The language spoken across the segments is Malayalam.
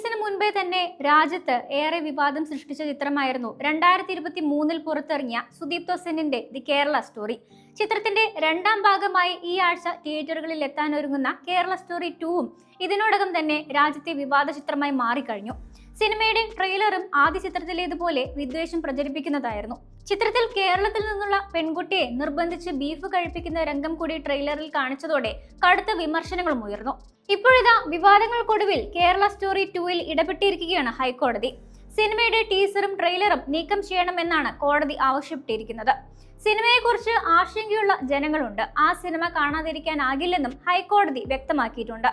റിലീസിന് മുൻപേ തന്നെ രാജ്യത്ത് ഏറെ വിവാദം സൃഷ്ടിച്ച ചിത്രമായിരുന്നു 2023 പുറത്തിറങ്ങിയ സുദീപ് സെന്നിന്റെ ദി കേരള സ്റ്റോറി. ചിത്രത്തിന്റെ രണ്ടാം ഭാഗമായി ഈ ആഴ്ച തിയേറ്ററുകളിൽ എത്താനൊരുങ്ങുന്ന കേരള സ്റ്റോറി 2 ഇതിനോടകം തന്നെ രാജ്യത്തെ വിവാദ ചിത്രമായി മാറിക്കഴിഞ്ഞു. സിനിമയുടെ ട്രെയിലറും ആദ്യ ചിത്രത്തിലേതുപോലെ വിദ്വേഷം പ്രചരിപ്പിക്കുന്നതായിരുന്നു. ചിത്രത്തിൽ കേരളത്തിൽ നിന്നുള്ള പെൺകുട്ടിയെ നിർബന്ധിച്ച് ബീഫ് കഴിപ്പിക്കുന്ന രംഗം കൂടി ട്രെയിലറിൽ കാണിച്ചതോടെ കടുത്ത വിമർശനങ്ങളും ഉയർന്നു. ഇപ്പോഴിതാ വിവാദങ്ങൾക്കൊടുവിൽ കേരള സ്റ്റോറി 2 ഇടപെട്ടിരിക്കുകയാണ് ഹൈക്കോടതി. സിനിമയുടെ ടീസറും ട്രെയിലറും നീക്കം ചെയ്യണമെന്നാണ് കോടതി ആവശ്യപ്പെട്ടിരിക്കുന്നത്. സിനിമയെക്കുറിച്ച് ആശങ്കയുള്ള ജനങ്ങളുണ്ട്. ആ സിനിമ കാണാതിരിക്കാനാകില്ലെന്നും ഹൈക്കോടതി വ്യക്തമാക്കിയിട്ടുണ്ട്.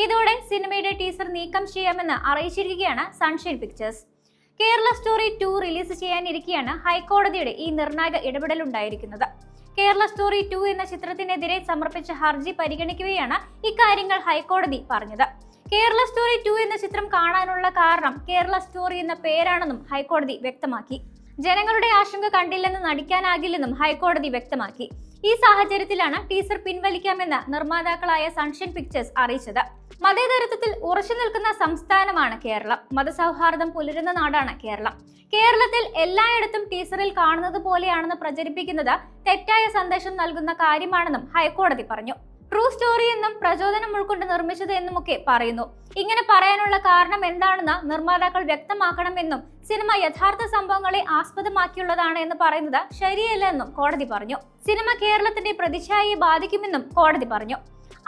ഇതോടെ സിനിമയുടെ ടീസർ നീക്കം ചെയ്യാമെന്ന് അറിയിച്ചിരിക്കുകയാണ് Sunshine Pictures. Kerala story 2 release ചെയ്യാനിരിക്കെയാണ് ഹൈക്കോടതിയുടെ ഈ നിർണായക ഇടപെടലുണ്ടായിരിക്കുന്നത്. കേരള സ്റ്റോറി 2 എന്ന ചിത്രത്തിനെതിരെ സമർപ്പിച്ച ഹർജി പരിഗണിക്കുകയാണ് ഇക്കാര്യങ്ങൾ ഹൈക്കോടതി പറഞ്ഞത്. കേരള സ്റ്റോറി 2 എന്ന ചിത്രം കാണാനുള്ള കാരണം കേരള സ്റ്റോറി എന്ന പേരാണെന്നും ഹൈക്കോടതി വ്യക്തമാക്കി. ജനങ്ങളുടെ ആശങ്ക കണ്ടില്ലെന്ന് നടിക്കാനാകില്ലെന്നും ഹൈക്കോടതി വ്യക്തമാക്കി. ഈ സാഹചര്യത്തിലാണ് ടീസർ പിൻവലിക്കാമെന്ന് നിർമ്മാതാക്കളായ സൺഷൈൻ പിക്ചേഴ്സ് അറിയിച്ചത്. മതേതരത്വത്തിൽ ഉറച്ചു നിൽക്കുന്ന സംസ്ഥാനമാണ് കേരളം. മതസൗഹാർദ്ദം പുലരുന്ന നാടാണ് കേരളം. കേരളത്തിൽ എല്ലായിടത്തും ടീസറിൽ കാണുന്നത് പോലെയാണെന്ന് പ്രചരിപ്പിക്കുന്നത് തെറ്റായ സന്ദേശം നൽകുന്ന കാര്യമാണെന്നും ഹൈക്കോടതി പറഞ്ഞു. ട്രൂ സ്റ്റോറി എന്നും പ്രചോദനം ഉൾക്കൊണ്ട് നിർമ്മിച്ചത് എന്നുമൊക്കെ പറയുന്നു. ഇങ്ങനെ പറയാനുള്ള കാരണം എന്താണെന്ന് നിർമ്മാതാക്കൾ വ്യക്തമാക്കണമെന്നും സിനിമ യഥാർത്ഥ സംഭവങ്ങളെ ആസ്പദമാക്കിയുള്ളതാണ് എന്ന് പറയുന്നത് ശരിയല്ല എന്നും കോടതി പറഞ്ഞു. സിനിമ കേരളത്തിന്റെ പ്രതിച്ഛായയെ ബാധിക്കുമെന്നും കോടതി പറഞ്ഞു.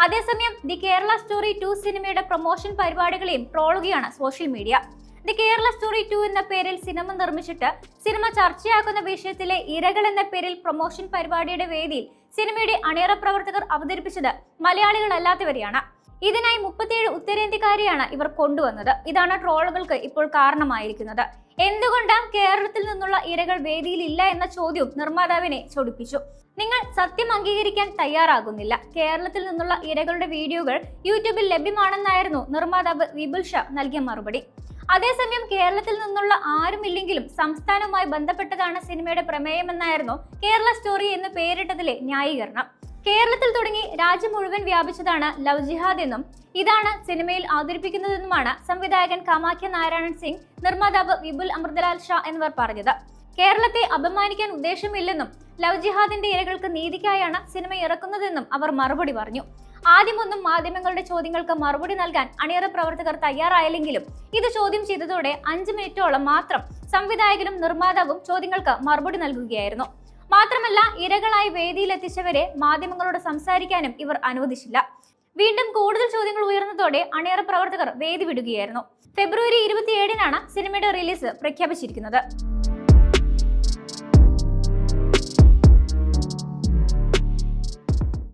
അതേസമയം ദി കേരള സ്റ്റോറി 2 സിനിമയുടെ പ്രൊമോഷൻ പരിപാടികളെയും ട്രോളുകയാണ് social media. The Kerala story 2 എന്ന പേരിൽ സിനിമ നിർമ്മിച്ചിട്ട് സിനിമ ചർച്ചയാക്കുന്ന വിഷയത്തിലെ ഇരകൾ എന്ന പേരിൽ പ്രൊമോഷൻ പരിപാടിയുടെ വേദിയിൽ സിനിമയുടെ അണിയറ പ്രവർത്തകർ അവതരിപ്പിച്ചത് മലയാളികളല്ലാത്തവരെയാണ്. ഇതിനായി 37 ഉത്തരേന്ത്യക്കാരെയാണ് ഇവർ കൊണ്ടുവന്നത്. ഇതാണ് ട്രോളുകൾക്ക് ഇപ്പോൾ കാരണമായിരിക്കുന്നത്. എന്തുകൊണ്ട് കേരളത്തിൽ നിന്നുള്ള ഇരകൾ വേദിയിൽ ഇല്ല എന്ന ചോദ്യവും നിർമ്മാതാവിനെ ചൊടിപ്പിച്ചു. നിങ്ങൾ സത്യം അംഗീകരിക്കാൻ തയ്യാറാകുന്നില്ല. കേരളത്തിൽ നിന്നുള്ള ഇരകളുടെ വീഡിയോകൾ യൂട്യൂബിൽ ലഭ്യമാണെന്നായിരുന്നു നിർമ്മാതാവ് വിപുൽ ഷാ നൽകിയ മറുപടി. അതേസമയം കേരളത്തിൽ നിന്നുള്ള ആരുമില്ലെങ്കിലും സംസ്ഥാനവുമായി ബന്ധപ്പെട്ടതാണ് സിനിമയുടെ പ്രമേയമെന്നായിരുന്നു കേരള സ്റ്റോറി എന്ന് പേരിട്ടതിലെ ന്യായീകരണം. കേരളത്തിൽ തുടങ്ങി രാജ്യം മുഴുവൻ വ്യാപിച്ചതാണ് ലവ് ജിഹാദ് എന്നും ഇതാണ് സിനിമയിൽ അവതരിപ്പിക്കുന്നതെന്നുമാണ് സംവിധായകൻ കാമാഖ്യ നാരായണൻ സിംഗ്, നിർമ്മാതാവ് വിപുൽ അമൃതലാൽ ഷാ എന്നിവർ പറഞ്ഞത്. കേരളത്തെ അപമാനിക്കാൻ ഉദ്ദേശമില്ലെന്നും ലവ് ജിഹാദിന്റെ ഇരകൾക്ക് നീതിക്കായാണ് സിനിമ ഇറക്കുന്നതെന്നും അവർ മറുപടി പറഞ്ഞു. ആദ്യമൊന്നും മാധ്യമങ്ങളുടെ ചോദ്യങ്ങൾക്ക് മറുപടി നൽകാൻ അണിയറ പ്രവർത്തകർ തയ്യാറായില്ലെങ്കിലും ഇത് ചോദ്യം ചെയ്തതോടെ 5 മിനിറ്റോളം മാത്രം സംവിധായകനും നിർമ്മാതാവും ചോദ്യങ്ങൾക്ക് മറുപടി നൽകുകയായിരുന്നു. മാത്രമല്ല, ഇരകളായി വേദിയിലെത്തിച്ചവരെ മാധ്യമങ്ങളോട് സംസാരിക്കാനും ഇവർ അനുവദിച്ചില്ല. വീണ്ടും കൂടുതൽ ചോദ്യങ്ങൾ ഉയർന്നതോടെ അണിയറ പ്രവർത്തകർ വേദി വിടുകയായിരുന്നു. ഫെബ്രുവരി 27-നാണ് സിനിമയുടെ റിലീസ് പ്രഖ്യാപിച്ചിരിക്കുന്നത്.